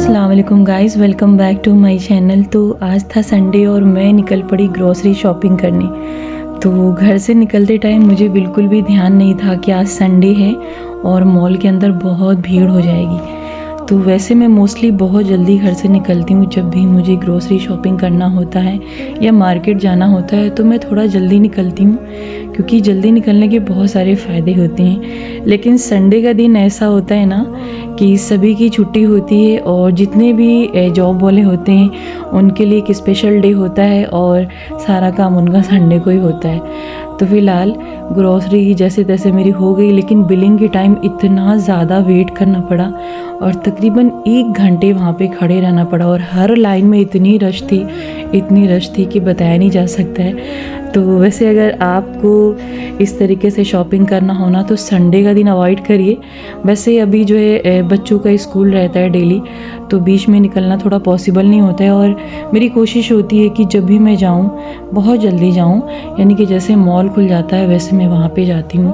अस्सलाम वालेकुम guys, welcome back to my channel. तो आज था संडे और मैं निकल पड़ी ग्रोसरी शॉपिंग करने। तो घर से निकलते टाइम मुझे बिल्कुल भी ध्यान नहीं था कि आज संडे है और मॉल के अंदर बहुत भीड़ हो जाएगी। तो वैसे मैं मोस्टली बहुत जल्दी घर से निकलती हूँ। जब भी मुझे ग्रोसरी शॉपिंग करना होता है या मार्केट जाना होता है तो मैं थोड़ा जल्दी निकलती हूँ, क्योंकि जल्दी निकलने के बहुत सारे फ़ायदे होते हैं। लेकिन संडे का दिन ऐसा होता है ना कि सभी की छुट्टी होती है और जितने भी जॉब वाले होते हैं उनके लिए एक स्पेशल डे होता है और सारा काम उनका संडे को ही होता है। तो फ़िलहाल ग्रोसरी जैसे तैसे मेरी हो गई, लेकिन बिलिंग के टाइम इतना ज़्यादा वेट करना पड़ा और तकरीबन 1 घंटे वहाँ पे खड़े रहना पड़ा और हर लाइन में इतनी रश थी कि बताया नहीं जा सकता है। तो वैसे अगर आपको इस तरीके से शॉपिंग करना होना तो संडे का दिन अवॉइड करिए। वैसे अभी जो है बच्चों का स्कूल रहता है डेली, तो बीच में निकलना थोड़ा पॉसिबल नहीं होता है और मेरी कोशिश होती है कि जब भी मैं जाऊँ बहुत जल्दी जाऊँ, यानी कि जैसे मॉल खुल जाता है वैसे मैं वहाँ पे जाती हूँ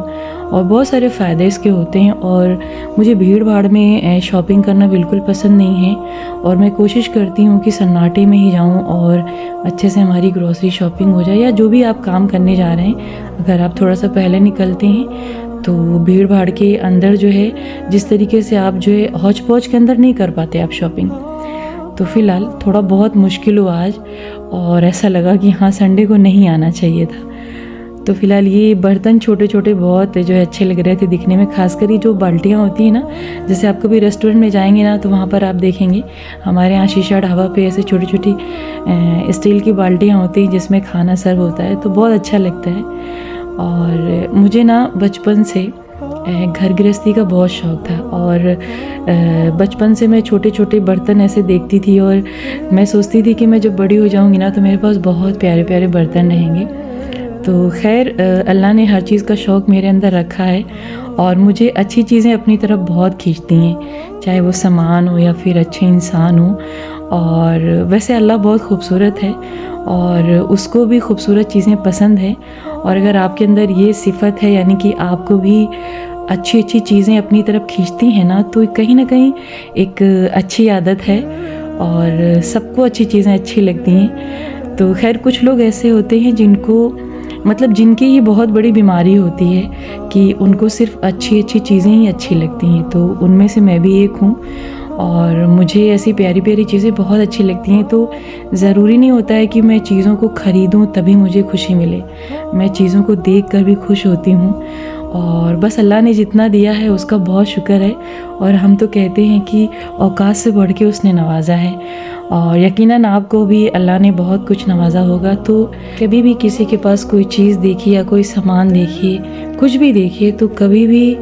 और बहुत सारे फ़ायदे इसके होते हैं। और मुझे भीड़ भाड़ में शॉपिंग करना बिल्कुल पसंद नहीं है और मैं कोशिश करती हूँ कि सन्नाटे में ही जाऊँ और अच्छे से हमारी ग्रोसरी शॉपिंग हो जाए। या जो भी आप काम करने जा रहे हैं, अगर आप थोड़ा सा पहले निकलते हैं तो भीड़ भाड़ के अंदर जो है जिस तरीके से आप जो है हौच पौच के अंदर नहीं कर पाते आप शॉपिंग। तो फ़िलहाल थोड़ा बहुत मुश्किल हुआ आज और ऐसा लगा कि हाँ संडे को नहीं आना चाहिए था। तो फ़िलहाल ये बर्तन छोटे छोटे बहुत जो है अच्छे लग रहे थे दिखने में, खासकर ये जो बाल्टियाँ होती हैं ना, जैसे आप कभी रेस्टोरेंट में जाएंगे ना तो वहाँ पर आप देखेंगे हमारे यहाँ शीशा ढाबा पे ऐसे छोटी छोटी स्टील की बाल्टियाँ होती हैं जिसमें खाना सर्व होता है, तो बहुत अच्छा लगता है। और मुझे ना बचपन से घर गृहस्थी का बहुत शौक़ था और बचपन से मैं छोटे छोटे बर्तन ऐसे देखती थी और मैं सोचती थी कि मैं जब बड़ी हो जाऊँगी ना तो मेरे पास बहुत प्यारे प्यारे बर्तन रहेंगे। तो खैर अल्लाह ने हर चीज़ का शौक़ मेरे अंदर रखा है और मुझे अच्छी चीज़ें अपनी तरफ बहुत खींचती हैं, चाहे वो सामान हो या फिर अच्छे इंसान हो। और वैसे अल्लाह बहुत खूबसूरत है और उसको भी खूबसूरत चीज़ें पसंद है। और अगर आपके अंदर ये सिफ़त है, यानी कि आपको भी अच्छी अच्छी चीज़ें अपनी तरफ खींचती हैं ना, तो कहीं ना कहीं एक अच्छी आदत है और सबको अच्छी चीज़ें अच्छी लगती हैं। तो खैर कुछ लोग ऐसे होते हैं जिनकी ये बहुत बड़ी बीमारी होती है कि उनको सिर्फ अच्छी अच्छी चीज़ें ही अच्छी लगती हैं, तो उनमें से मैं भी एक हूँ और मुझे ऐसी प्यारी प्यारी चीज़ें बहुत अच्छी लगती हैं। तो ज़रूरी नहीं होता है कि मैं चीज़ों को ख़रीदूँ तभी मुझे खुशी मिले, मैं चीज़ों को देख कर भी खुश होती हूँ और बस अल्लाह ने जितना दिया है उसका बहुत शुक्र है। और हम तो कहते हैं कि औकात से बढ़ के उसने नवाजा है और यकीनन आपको भी अल्लाह ने बहुत कुछ नवाजा होगा। तो कभी भी किसी के पास कोई चीज़ देखिए या कोई सामान देखिए, कुछ भी देखिए, तो कभी भी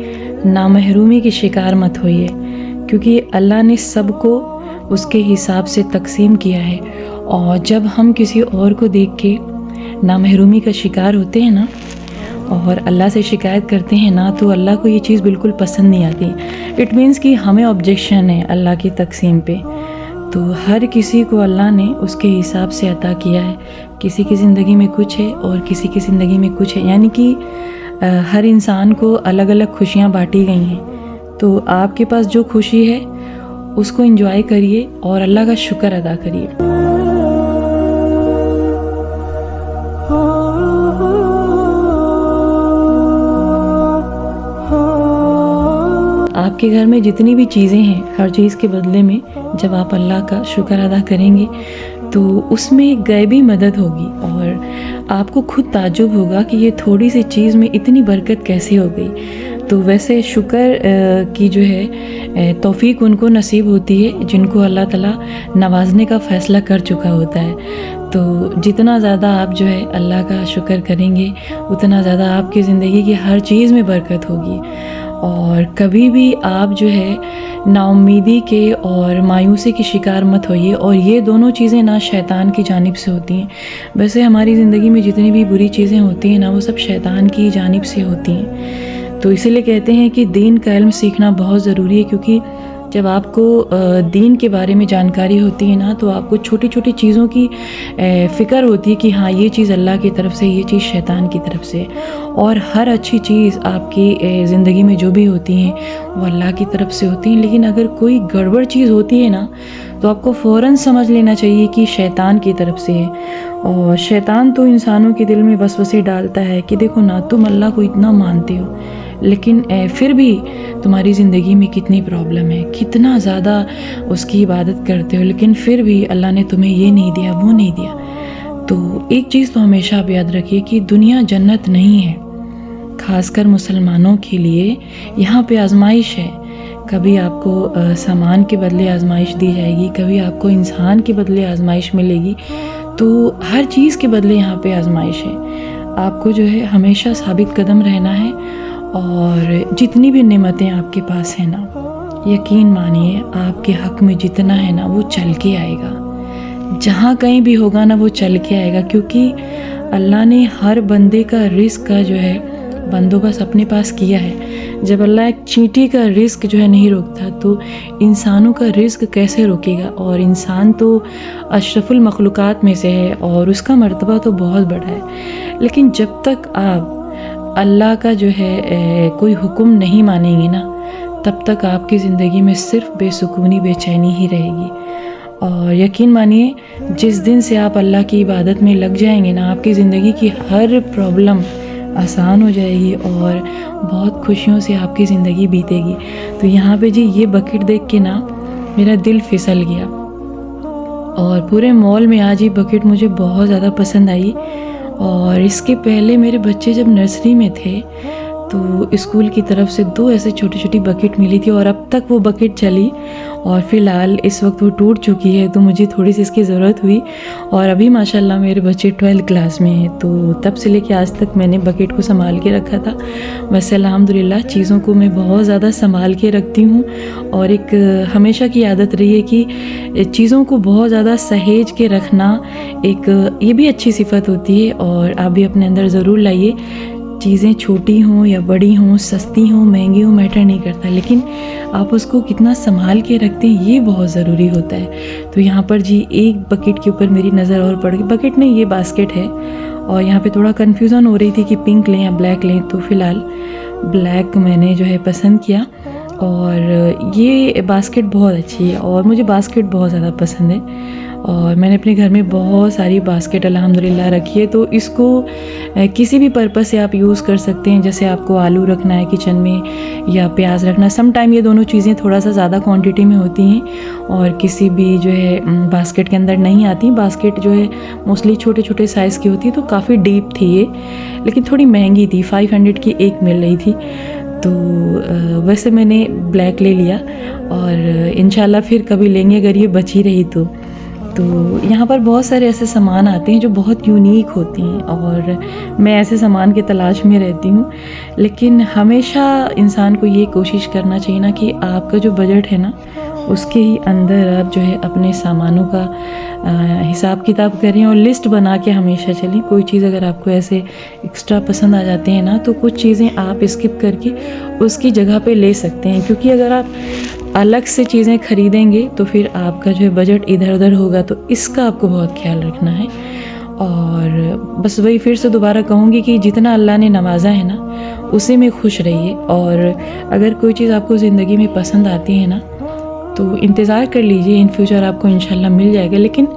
नामहरूमी की शिकार मत होइए, क्योंकि अल्लाह ने सबको उसके हिसाब से तकसीम किया है। और जब हम किसी और को देख के नामहरूमी का शिकार होते हैं ना और अल्लाह से शिकायत करते हैं ना, तो अल्लाह को ये चीज़ बिल्कुल पसंद नहीं आती। इट मीन्स कि हमें ऑब्जेक्शन है अल्लाह की तकसीम पे। तो हर किसी को अल्लाह ने उसके हिसाब से अता किया है, किसी की ज़िंदगी में कुछ है और किसी की ज़िंदगी में कुछ है, यानी कि हर इंसान को अलग अलग खुशियाँ बांटी गई हैं। तो आपके पास जो खुशी है उसको एंजॉय करिए और अल्लाह का शुक्र अदा करिए। आपके घर में जितनी भी चीज़ें हैं, हर चीज़ के बदले में जब आप अल्लाह का शुक्र अदा करेंगे तो उसमें गैबी मदद होगी और आपको खुद ताज्जुब होगा कि ये थोड़ी सी चीज़ में इतनी बरकत कैसे हो गई। तो वैसे शुक्र की जो है तौफीक उनको नसीब होती है जिनको अल्लाह ताला नवाजने का फ़ैसला कर चुका होता है। तो जितना ज़्यादा आप जो है अल्लाह का शुक्र करेंगे उतना ज़्यादा आपकी ज़िंदगी की हर चीज़ में बरकत होगी। और कभी भी आप जो है नाउम्मीदी के और मायूसी की शिकार मत होइए। और ये दोनों चीज़ें ना शैतान की जानिब से होती हैं। वैसे हमारी ज़िंदगी में जितनी भी बुरी चीज़ें होती हैं ना, वो सब शैतान की जानिब से होती हैं। तो इसीलिए कहते हैं कि दीन का इल्म सीखना बहुत ज़रूरी है, क्योंकि जब आपको दीन के बारे में जानकारी होती है ना, तो आपको छोटी छोटी चीज़ों की फ़िक्र होती है कि हाँ ये चीज़ अल्लाह की तरफ से, ये चीज़ शैतान की तरफ से। और हर अच्छी चीज़ आपकी ज़िंदगी में जो भी होती हैं वो अल्लाह की तरफ से होती हैं। लेकिन अगर कोई गड़बड़ चीज़ होती है ना, तो आपको फ़ौरन समझ लेना चाहिए कि शैतान की तरफ से है। और शैतान तो इंसानों के दिल में वसवसे डालता है कि देखो ना, तुम अल्लाह को इतना मानते हो, लेकिन फिर भी तुम्हारी ज़िंदगी में कितनी प्रॉब्लम है, कितना ज़्यादा उसकी इबादत करते हो, लेकिन फिर भी अल्लाह ने तुम्हें ये नहीं दिया, वो नहीं दिया। तो एक चीज़ तो हमेशा आप याद रखिए कि दुनिया जन्नत नहीं है। खासकर मुसलमानों के लिए यहाँ पे आजमाइश है। कभी आपको सामान के बदले आजमाइश दी जाएगी, कभी आपको इंसान के बदले आजमाइश मिलेगी। तो हर चीज़ के बदले यहाँ पे आजमाइश है। आपको जो है हमेशा साबित कदम रहना है, और जितनी भी नेमतें आपके पास हैं ना, यकीन मानिए आपके हक़ में जितना है ना वो चल के आएगा। जहाँ कहीं भी होगा ना वो चल के आएगा, क्योंकि अल्लाह ने हर बंदे का रिस्क का जो है बंदोबस्त अपने पास किया है। जब अल्लाह एक चींटी का रिस्क जो है नहीं रोकता, तो इंसानों का रिस्क कैसे रोकेगा। और इंसान तो अशरफुल मखलूक़ात में से है और उसका मर्तबा तो बहुत बड़ा है। लेकिन जब तक आप अल्लाह का जो है कोई हुक्म नहीं मानेंगे ना, तब तक आपकी ज़िंदगी में सिर्फ बेसुकूनी, बेचैनी ही रहेगी। और यकीन मानिए, जिस दिन से आप अल्लाह की इबादत में लग जाएंगे ना, आपकी ज़िंदगी की हर प्रॉब्लम आसान हो जाएगी और बहुत खुशियों से आपकी ज़िंदगी बीतेगी। तो यहाँ पे जी ये बकेट देख के ना मेरा दिल फिसल गया, और पूरे मॉल में आज ये बकेट मुझे बहुत ज़्यादा पसंद आई। और इसके पहले मेरे बच्चे जब नर्सरी में थे, तो स्कूल की तरफ से 2 ऐसे छोटी छोटी बकेट मिली थी, और अब तक वो बकेट चली, और फ़िलहाल इस वक्त वो टूट चुकी है। तो मुझे थोड़ी सी इसकी ज़रूरत हुई, और अभी माशाल्लाह मेरे बच्चे 12th क्लास में हैं। तो तब से लेके आज तक मैंने बकेट को संभाल के रखा था। वैसे अल्हम्दुलिल्लाह चीज़ों को मैं बहुत ज़्यादा संभाल के रखती हूँ, और एक हमेशा की आदत रही है कि चीज़ों को बहुत ज़्यादा सहेज के रखना एक ये भी अच्छी सिफत होती है। और आप भी अपने अंदर ज़रूर लाइए। चीज़ें छोटी हों या बड़ी हों, सस्ती हों, महंगी हों, मैटर नहीं करता, लेकिन आप उसको कितना संभाल के रखते हैं ये बहुत ज़रूरी होता है। तो यहाँ पर जी एक बकेट के ऊपर मेरी नज़र और पड़ गई। बकेट नहीं, ये बास्केट है, और यहाँ पे थोड़ा कन्फ्यूज़न हो रही थी कि पिंक लें या ब्लैक लें। तो फ़िलहाल ब्लैक मैंने जो है पसंद किया, और ये बास्केट बहुत अच्छी है, और मुझे बास्केट बहुत ज़्यादा पसंद है। और मैंने अपने घर में बहुत सारी बास्केट अल्हम्दुलिल्लाह रखी है। तो इसको किसी भी पर्पज़ से आप यूज़ कर सकते हैं। जैसे आपको आलू रखना है किचन में, या प्याज रखना, सम टाइम ये दोनों चीज़ें थोड़ा सा ज़्यादा क्वांटिटी में होती हैं, और किसी भी जो है बास्केट के अंदर नहीं आती। बास्केट जो है मोस्टली छोटे छोटे साइज़ की होती है, तो काफ़ी डीप थी ये, लेकिन थोड़ी महंगी थी, 500 की एक मिल रही थी। तो वैसे मैंने ब्लैक ले लिया, और इंशाल्लाह फिर कभी लेंगे अगर ये बची रही तो यहाँ पर बहुत सारे ऐसे सामान आते हैं जो बहुत यूनिक होती हैं, और मैं ऐसे सामान की तलाश में रहती हूँ। लेकिन हमेशा इंसान को ये कोशिश करना चाहिए ना कि आपका जो बजट है ना, उसके ही अंदर आप जो है अपने सामानों का हिसाब किताब करें, और लिस्ट बना के हमेशा चलें। कोई चीज़ अगर आपको ऐसे एक्स्ट्रा पसंद आ जाते हैं ना, तो कुछ चीज़ें आप स्किप करके उसकी जगह पे ले सकते हैं, क्योंकि अगर आप अलग से चीज़ें खरीदेंगे तो फिर आपका जो है बजट इधर उधर होगा। तो इसका आपको बहुत ख्याल रखना है। और बस वही फिर से दोबारा कहूँगी कि जितना अल्लाह ने नवाजा है ना, उसी में खुश रहिए। और अगर कोई चीज़ आपको ज़िंदगी में पसंद आती है ना, तो इंतज़ार कर लीजिए, इन फ्यूचर आपको इंशाल्लाह मिल जाएगा। लेकिन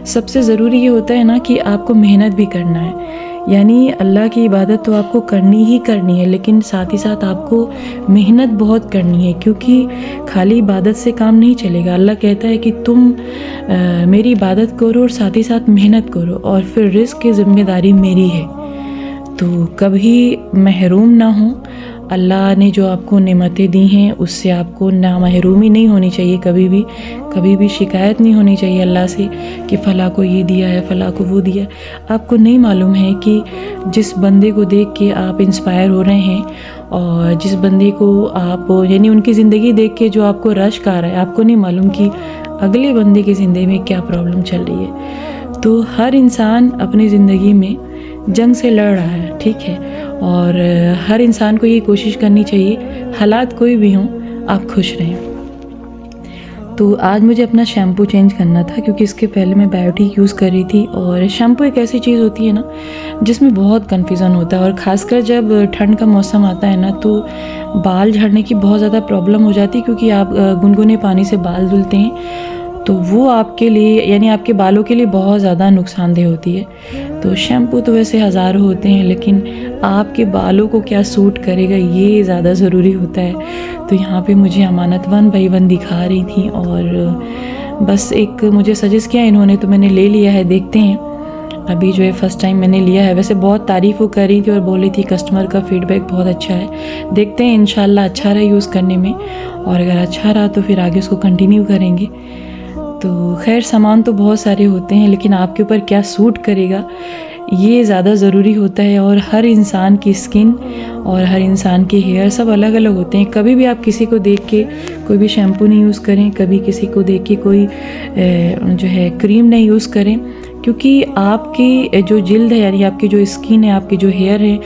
सबसे ज़रूरी ये होता है ना कि आपको मेहनत भी करना है। यानी अल्लाह की इबादत तो आपको करनी ही करनी है, लेकिन साथ ही साथ आपको मेहनत बहुत करनी है, क्योंकि खाली इबादत से काम नहीं चलेगा। अल्लाह कहता है कि तुम मेरी इबादत करो और साथ ही साथ मेहनत करो, और फिर रिज़्क़ की ज़िम्मेदारी मेरी है। तो कभी महरूम ना हो। अल्लाह ने जो आपको नेमतें दी हैं उससे आपको ना महरूमी नहीं होनी चाहिए। कभी भी शिकायत नहीं होनी चाहिए अल्लाह से कि फ़लाँ को ये दिया है, फ़लाँ को वो दिया। आपको नहीं मालूम है कि जिस बंदे को देख के आप इंस्पायर हो रहे हैं, और जिस बंदे को आप यानी उनकी ज़िंदगी देख के जो आपको रश्क आ रहा है, आपको नहीं मालूम कि अगले बंदे की ज़िंदगी में क्या प्रॉब्लम चल रही है। तो हर इंसान अपनी ज़िंदगी में जंग से लड़ रहा है, ठीक है। और हर इंसान को ये कोशिश करनी चाहिए, हालात कोई भी हों, आप खुश रहें। तो आज मुझे अपना शैम्पू चेंज करना था क्योंकि इसके पहले मैं बायोटिक यूज़ कर रही थी। और शैम्पू एक ऐसी चीज़ होती है ना जिसमें बहुत कन्फ्यूज़न होता है, और ख़ासकर जब ठंड का मौसम आता है ना तो बाल झड़ने की बहुत ज़्यादा प्रॉब्लम हो जाती है, क्योंकि आप गुनगुने पानी से बाल धुलते हैं तो वो आपके लिए यानी आपके बालों के लिए बहुत ज़्यादा नुकसानदेह होती है। तो शैम्पू तो वैसे हज़ारों होते हैं, लेकिन आपके बालों को क्या सूट करेगा ये ज़्यादा ज़रूरी होता है। तो यहाँ पे मुझे अमानत 1 बाई 1 दिखा रही थी और बस एक मुझे सजेस्ट किया इन्होंने, तो मैंने ले लिया है। देखते हैं, अभी जो है फ़र्स्ट टाइम मैंने लिया है। वैसे बहुत तारीफ़ वो कर रही थी और बोल रही थी कस्टमर का फ़ीडबैक बहुत अच्छा है। देखते हैं इंशाल्लाह अच्छा रहा यूज़ करने में, और अगर अच्छा रहा तो फिर आगे उसको कंटिन्यू करेंगे। तो खैर सामान तो बहुत सारे होते हैं, लेकिन आपके ऊपर क्या सूट करेगा ये ज़्यादा ज़रूरी होता है। और हर इंसान की स्किन और हर इंसान के हेयर सब अलग अलग होते हैं। कभी भी आप किसी को देख के कोई भी शैम्पू नहीं यूज़ करें, कभी किसी को देख के कोई जो है क्रीम नहीं यूज़ करें, क्योंकि आपकी जो जिल्द है यानी आपकी जो स्किन है, आपके जो हेयर है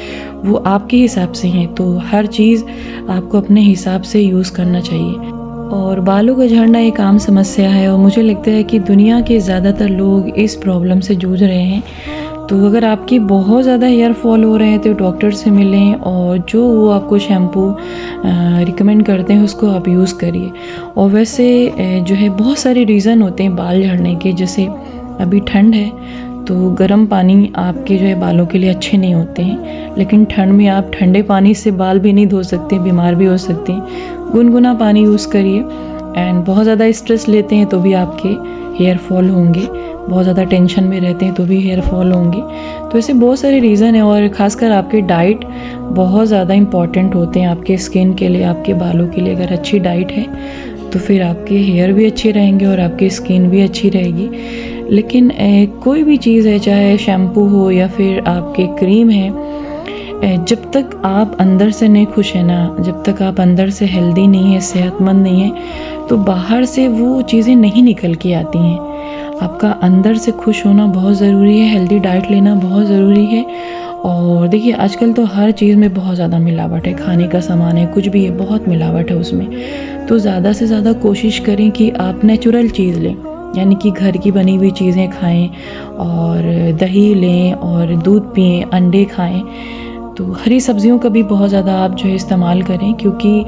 वो आपके हिसाब से हैं। तो हर चीज़ आपको अपने हिसाब से यूज़ करना चाहिए। और बालों का झड़ना एक आम समस्या है और मुझे लगता है कि दुनिया के ज़्यादातर लोग इस प्रॉब्लम से जूझ रहे हैं। तो अगर आपकी बहुत ज़्यादा हेयर फॉल हो रहे हैं तो डॉक्टर से मिलें और जो वो आपको शैम्पू रिकमेंड करते हैं उसको आप यूज़ करिए। और वैसे जो है बहुत सारे रीज़न होते हैं बाल झड़ने के, जैसे अभी ठंड है तो गर्म पानी आपके जो है बालों के लिए अच्छे नहीं होते हैं, लेकिन ठंड में आप ठंडे पानी से बाल भी नहीं धो सकते, बीमार भी हो सकते हैं। गुनगुना पानी यूज़ करिए। एंड बहुत ज़्यादा स्ट्रेस लेते हैं तो भी आपके हेयर फॉल होंगे, बहुत ज़्यादा टेंशन में रहते हैं तो भी हेयर फॉल होंगे। तो ऐसे बहुत सारे रीज़न है, और ख़ासकर आपके डाइट बहुत ज़्यादा इम्पॉर्टेंट होते हैं आपके स्किन के लिए, आपके बालों के लिए। अगर अच्छी डाइट है तो फिर आपके हेयर भी अच्छे रहेंगे और आपकी स्किन भी अच्छी रहेगी। लेकिन कोई भी चीज़ है, चाहे शैम्पू हो या फिर आपके क्रीम है, जब तक आप अंदर से नहीं खुश है ना, जब तक आप अंदर से हेल्दी नहीं है, सेहतमंद नहीं है, तो बाहर से वो चीज़ें नहीं निकल के आती हैं। आपका अंदर से खुश होना बहुत ज़रूरी है, हेल्दी डाइट लेना बहुत ज़रूरी है। और देखिए आजकल तो हर चीज़ में बहुत ज़्यादा मिलावट है, खाने का सामान है, कुछ भी है, बहुत मिलावट है उसमें। तो ज़्यादा से ज़्यादा कोशिश करें कि आप नेचुरल चीज़ लें, यानी कि घर की बनी हुई चीज़ें खाएं और दही लें और दूध पिएं, अंडे खाएं। तो हरी सब्जियों का भी बहुत ज़्यादा आप जो है इस्तेमाल करें, क्योंकि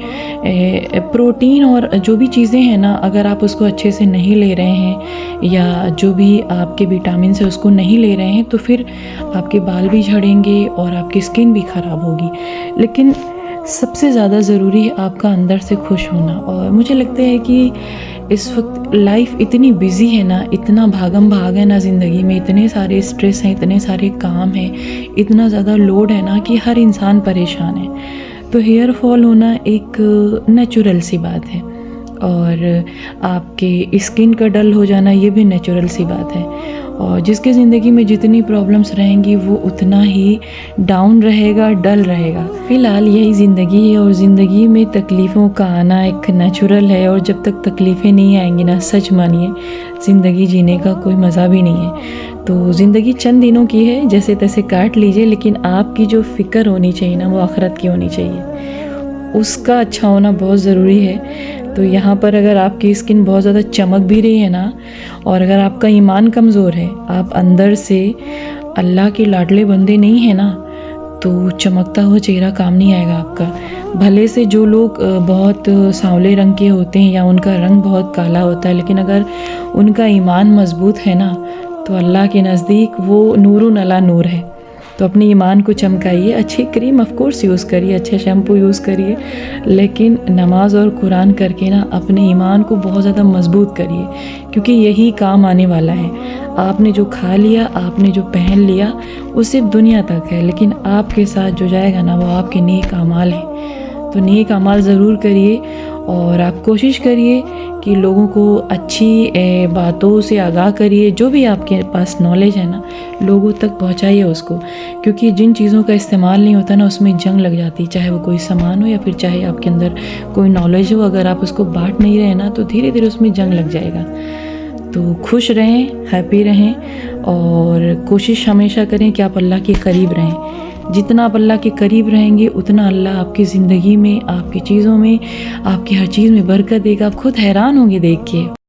प्रोटीन और जो भी चीज़ें हैं ना, अगर आप उसको अच्छे से नहीं ले रहे हैं या जो भी आपके विटामिन है उसको नहीं ले रहे हैं तो फिर आपके बाल भी झड़ेंगे और आपकी स्किन भी ख़राब होगी। लेकिन सबसे ज़्यादा ज़रूरी है आपका अंदर से खुश होना। और मुझे लगता है कि इस वक्त लाइफ इतनी बिज़ी है ना, इतना भागम भाग है ना ज़िंदगी में, इतने सारे स्ट्रेस हैं, इतने सारे काम हैं, इतना ज़्यादा लोड है ना कि हर इंसान परेशान है। तो हेयर फॉल होना एक नेचुरल सी बात है, और आपके स्किन का डल हो जाना ये भी नेचुरल सी बात है। और जिसके ज़िंदगी में जितनी प्रॉब्लम्स रहेंगी वो उतना ही डाउन रहेगा, डल रहेगा। फ़िलहाल यही ज़िंदगी है और ज़िंदगी में तकलीफ़ों का आना एक नेचुरल है। और जब तक तकलीफ़ें नहीं आएंगी ना, सच मानिए ज़िंदगी जीने का कोई मज़ा भी नहीं है। तो ज़िंदगी चंद दिनों की है, जैसे तैसे काट लीजिए, लेकिन आपकी जो फ़िक्र होनी चाहिए ना वो आखिरत की होनी चाहिए, उसका अच्छा होना बहुत ज़रूरी है। तो यहाँ पर अगर आपकी स्किन बहुत ज़्यादा चमक भी रही है ना, और अगर आपका ईमान कमज़ोर है, आप अंदर से अल्लाह के लाडले बंदे नहीं हैं ना, तो चमकता हुआ चेहरा काम नहीं आएगा आपका। भले से जो लोग बहुत सांवले रंग के होते हैं या उनका रंग बहुत काला होता है, लेकिन अगर उनका ईमान मजबूत है ना तो अल्लाह के नज़दीक वो नूरुन अला नूर है। तो अपने ईमान को चमकाइए, अच्छी क्रीम ऑफ कोर्स यूज़ करिए, अच्छे शैम्पू यूज़ करिए, लेकिन नमाज और कुरान करके ना अपने ईमान को बहुत ज़्यादा मजबूत करिए, क्योंकि यही काम आने वाला है। आपने जो खा लिया, आपने जो पहन लिया, वो सिर्फ दुनिया तक है, लेकिन आपके साथ जो जाएगा ना वो आपके नेक अमाल है। तो नेक अमाल ज़रूर करिए और आप कोशिश करिए कि लोगों को अच्छी बातों से आगाह करिए। जो भी आपके पास नॉलेज है ना, लोगों तक पहुंचाइए उसको, क्योंकि जिन चीज़ों का इस्तेमाल नहीं होता ना उसमें जंग लग जाती है, चाहे वो कोई सामान हो या फिर चाहे आपके अंदर कोई नॉलेज हो। अगर आप उसको बांट नहीं रहे ना तो धीरे धीरे उसमें जंग लग जाएगा। तो खुश रहें, हैप्पी रहें और कोशिश हमेशा करें कि आप अल्लाह के करीब रहें। जितना आप अल्लाह के करीब रहेंगे उतना अल्लाह आपकी ज़िंदगी में, आपकी चीज़ों में, आपकी हर चीज़ में बरकत देगा। आप खुद हैरान होंगे देख के।